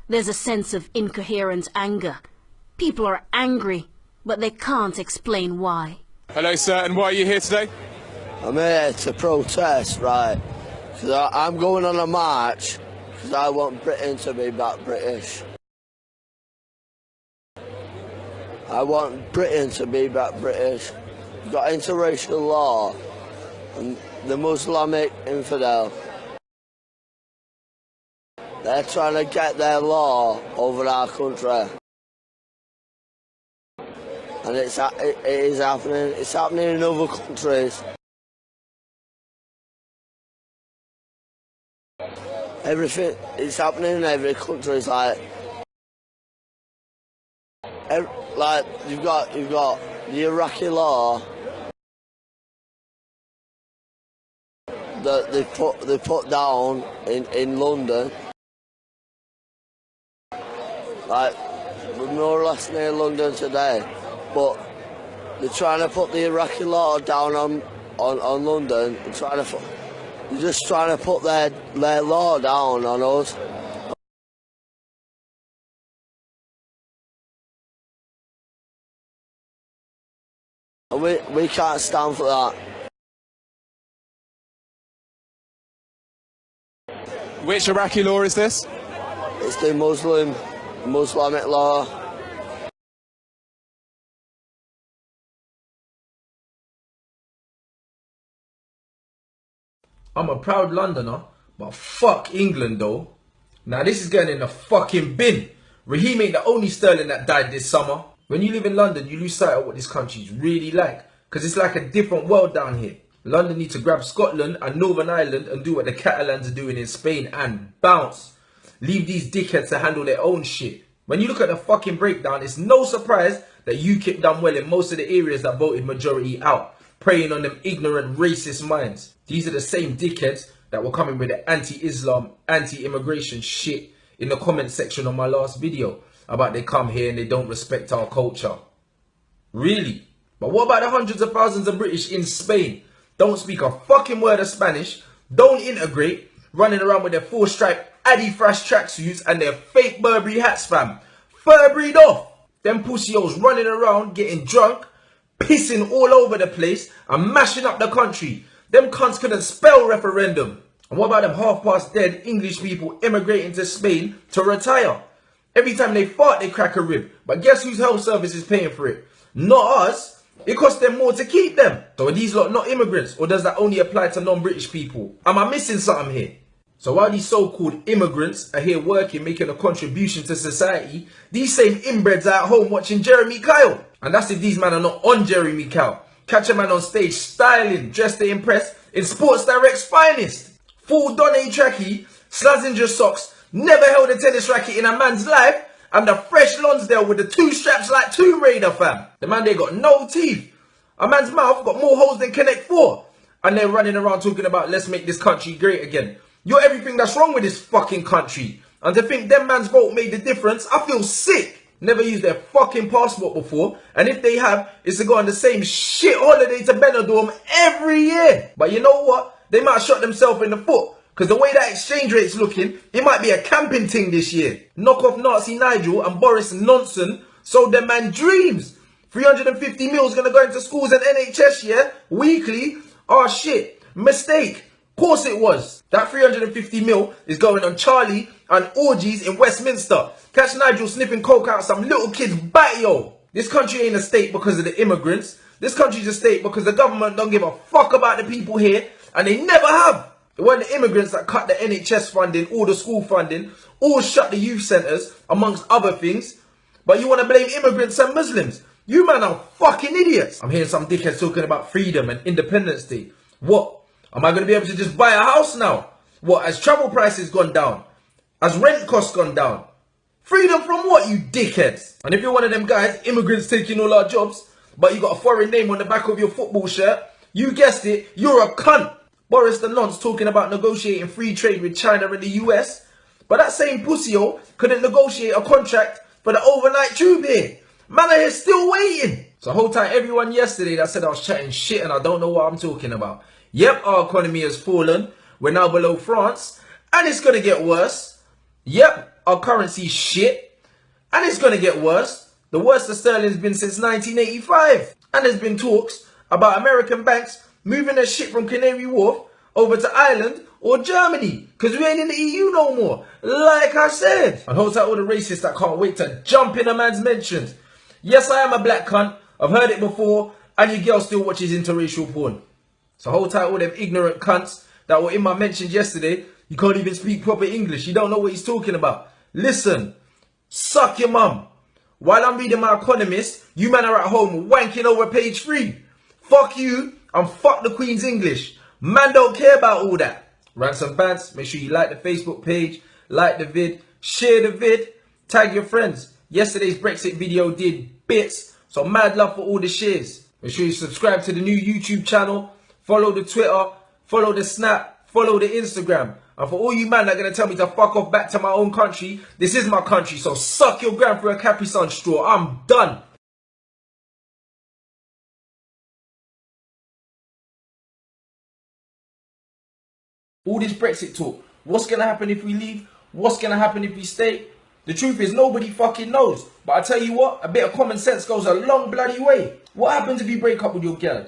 There's a sense of incoherent anger. People are angry, but they can't explain why. Hello, sir, and why are you here today? I'm here to protest, right? Because I'm going on a march because I want Britain to be back British. I want Britain to be back British. We've got interracial law and the Muslimic infidel. They're trying to get their law over our country. And it is happening. It's happening in other countries. Everything, it's happening in every country. It's like you've got the Iraqi law that they put down in London. Like, we're more or less near London today, but they're trying to put the Iraqi law down on London. They're just trying to put their law down on us. And we can't stand for that. Which Iraqi law is this? It's the Muslimic law. I'm a proud Londoner, but fuck England though. Now this is getting in the fucking bin. Raheem ain't the only Sterling that died this summer. When you live in London, you lose sight of what this country's really like. Cause it's like a different world down here. London needs to grab Scotland and Northern Ireland and do what the Catalans are doing in Spain and bounce. Leave these dickheads to handle their own shit. When you look at the fucking breakdown, it's no surprise that UKIP done well in most of the areas that voted majority out, preying on them ignorant racist minds. These are the same dickheads that were coming with the anti-Islam, anti-immigration shit in the comment section on my last video about they come here and they don't respect our culture. Really? But what about the hundreds of thousands of British in Spain? Don't speak a fucking word of Spanish, don't integrate, running around with their four-stripe Adifrash tracksuits and their fake Burberry hats, fam. Burberry'd off. Them pussy-hoes running around, getting drunk, pissing all over the place and mashing up the country. Them cunts couldn't spell referendum. And what about them half-past dead English people immigrating to Spain to retire? Every time they fart, they crack a rib. But guess whose health service is paying for it? Not us. It costs them more to keep them. So are these lot not immigrants? Or does that only apply to non-British people? Am I missing something here? So while these so-called immigrants are here working, making a contribution to society, these same inbreds are at home watching Jeremy Kyle. And that's if these men are not on Jeremy Kyle. Catch a man on stage styling, dressed to impress, in Sports Direct's finest. Full Donny trackie, Slazenger socks, never held a tennis racket in a man's life, and the fresh Lonsdale with the two straps like Tomb Raider, fam. The man, they got no teeth. A man's mouth got more holes than Connect 4. And they're running around talking about let's make this country great again. You're everything that's wrong with this fucking country. And to think them man's vote made the difference, I feel sick. Never used their fucking passport before. And if they have, it's to go on the same shit holiday to Benidorm every year. But you know what? They might have shot themselves in the foot. Because the way that exchange rate's looking, it might be a camping thing this year. Knock off Nazi Nigel and Boris Nonson sold them man dreams. 350 mil is going to go into schools and NHS, yeah? Weekly? Oh shit. Mistake. Course it was. That 350 mil is going on Charlie and orgies in Westminster. Catch Nigel sniffing coke out some little kid's batio. This country ain't a state because of the immigrants. This country's a state because the government don't give a fuck about the people here. And they never have. It weren't the immigrants that cut the NHS funding, all the school funding, all shut the youth centres, amongst other things. But you want to blame immigrants and Muslims. You man are fucking idiots. I'm hearing some dickheads talking about freedom and Independence Day. What? Am I going to be able to just buy a house now? What, as travel prices gone down? As rent costs gone down? Freedom from what, you dickheads? And if you're one of them guys, immigrants taking all our jobs, but you got a foreign name on the back of your football shirt, you guessed it, you're a cunt. Boris the nonce talking about negotiating free trade with China and the US. But that same pussy-o couldn't negotiate a contract for the overnight tube here. Man, I here still waiting. So hold tight everyone yesterday that said I was chatting shit and I don't know what I'm talking about. Yep, our economy has fallen. We're now below France. And it's going to get worse. Yep, our currency's shit. And it's going to get worse. The worst the sterling's been since 1985. And there's been talks about American banks moving their shit from Canary Wharf over to Ireland or Germany, because we ain't in the EU no more, like I said. And hold tight all the racists that can't wait to jump in a man's mentions. Yes, I am a black cunt. I've heard it before, and your girl still watches interracial porn. So hold tight all them ignorant cunts that were in my mentions yesterday. You can't even speak proper English. You don't know what he's talking about. Listen, suck your mum. While I'm reading my Economist, you man are at home wanking over page 3. Fuck you and fuck the Queen's English. Man don't care about all that. Ransom Bants, make sure you like the Facebook page, like the vid, share the vid, tag your friends. Yesterday's Brexit video did bits, so mad love for all the shares. Make sure you subscribe to the new YouTube channel, follow the Twitter, follow the Snap, follow the Instagram. And for all you man that are going to tell me to fuck off back to my own country, this is my country, so suck your gram for a Capri Sun straw. I'm done. All this Brexit talk. What's going to happen if we leave? What's going to happen if we stay? The truth is nobody fucking knows. But I tell you what, a bit of common sense goes a long bloody way. What happens if you break up with your girl?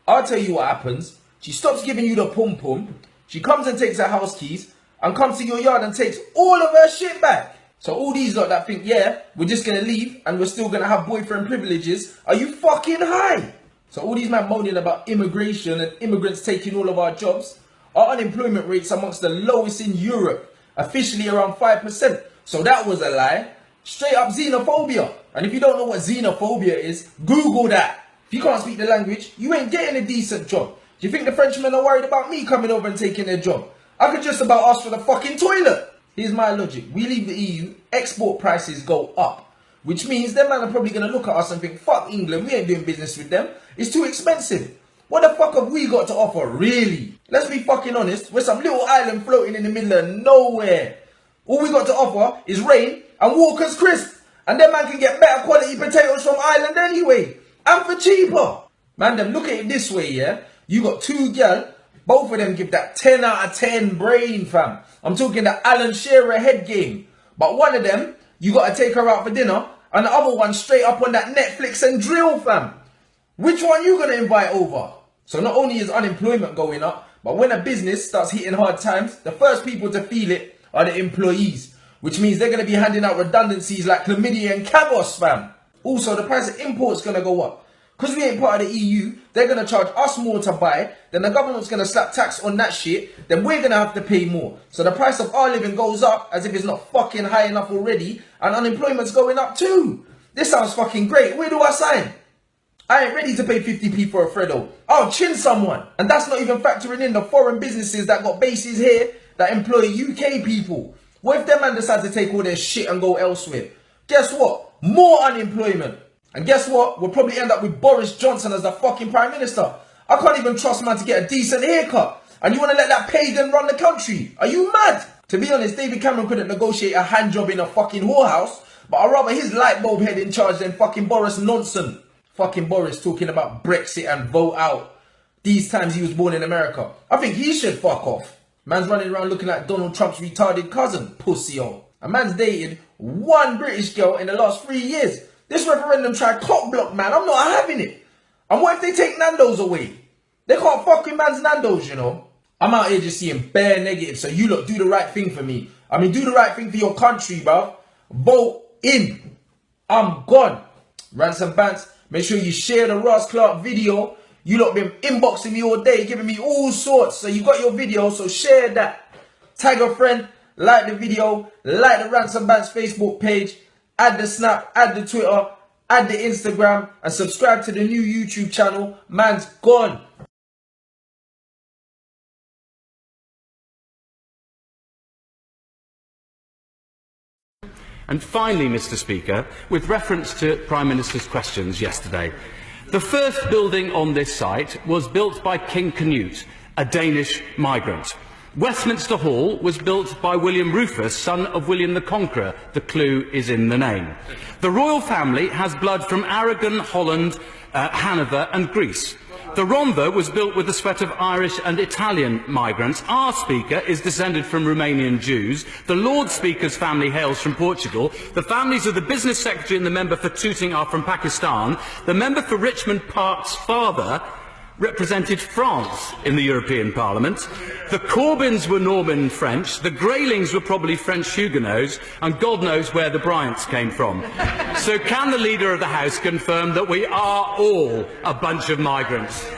I'll tell you what happens. She stops giving you the pum pum. She comes and takes her house keys and comes to your yard and takes all of her shit back. So all these lot that think, yeah, we're just going to leave and we're still going to have boyfriend privileges, are you fucking high? So all these men moaning about immigration and immigrants taking all of our jobs. Our unemployment rate's amongst the lowest in Europe, officially around 5%. So that was a lie. Straight up xenophobia. And if you don't know what xenophobia is, Google that. If you can't speak the language, you ain't getting a decent job. Do you think the Frenchmen are worried about me coming over and taking their job? I could just about ask for the fucking toilet. Here's my logic. We leave the EU, export prices go up. Which means them man are probably going to look at us and think, fuck England, we ain't doing business with them. It's too expensive. What the fuck have we got to offer, really? Let's be fucking honest, we're some little island floating in the middle of nowhere. All we got to offer is rain and Walker's crisp. And then man can get better quality potatoes from Ireland anyway. And for cheaper. Man, them look at it this way, yeah? You got 2 girl, both of them give that 10 out of 10 brain, fam. I'm talking the Alan Shearer head game. But one of them, you got to take her out for dinner. And the other one straight up on that Netflix and drill, fam. Which one you gonna invite over? So not only is unemployment going up, but when a business starts hitting hard times, the first people to feel it are the employees. Which means they're gonna be handing out redundancies like chlamydia and cabos, fam. Also, the price of imports gonna go up. Because we ain't part of the EU, they're gonna charge us more to buy, then the government's gonna slap tax on that shit, then we're gonna have to pay more. So the price of our living goes up as if it's not fucking high enough already, and unemployment's going up too. This sounds fucking great. Where do I sign? I ain't ready to pay 50p for a Freddo. I'll chin someone. And that's not even factoring in the foreign businesses that got bases here that employ UK people. What if them man decide to take all their shit and go elsewhere? Guess what? More unemployment. And guess what? We'll probably end up with Boris Johnson as the fucking Prime Minister. I can't even trust man to get a decent haircut. And you want to let that pagan run the country? Are you mad? To be honest, David Cameron couldn't negotiate a hand job in a fucking whorehouse. But I'd rather his light bulb head in charge than fucking Boris nonsense. Fucking Boris talking about Brexit and vote out. These times he was born in America. I think he should fuck off. Man's running around looking like Donald Trump's retarded cousin, pussy-o. A man's dated 1 British girl in the last 3 years. This referendum tried cock block, man. I'm not having it. And what if they take Nando's away? They can't fuck with man's Nando's, you know. I'm out here just seeing bare negatives, so you lot do the right thing for me. I mean, do the right thing for your country, bruv. Vote in. I'm gone. Ransom Bants. Make sure you share the Ross Clark video. You lot been inboxing me all day, giving me all sorts. So you got your video, so share that. Tag a friend, like the video, like the Ransom Bants Facebook page, add the Snap, add the Twitter, add the Instagram, and subscribe to the new YouTube channel. Man's gone. And finally, Mr. Speaker, with reference to Prime Minister's questions yesterday, the first building on this site was built by King Canute, a Danish migrant. Westminster Hall was built by William Rufus, son of William the Conqueror. The clue is in the name. The royal family has blood from Aragon, Holland, Hanover and Greece. The Ronda was built with the sweat of Irish and Italian migrants. Our Speaker is descended from Romanian Jews. The Lord Speaker's family hails from Portugal. The families of the Business Secretary and the member for Tooting are from Pakistan. The member for Richmond Park's father represented France in the European Parliament. The Corbyns were Norman French, the Greylings were probably French Huguenots, and God knows where the Bryants came from. So can the Leader of the House confirm that we are all a bunch of migrants?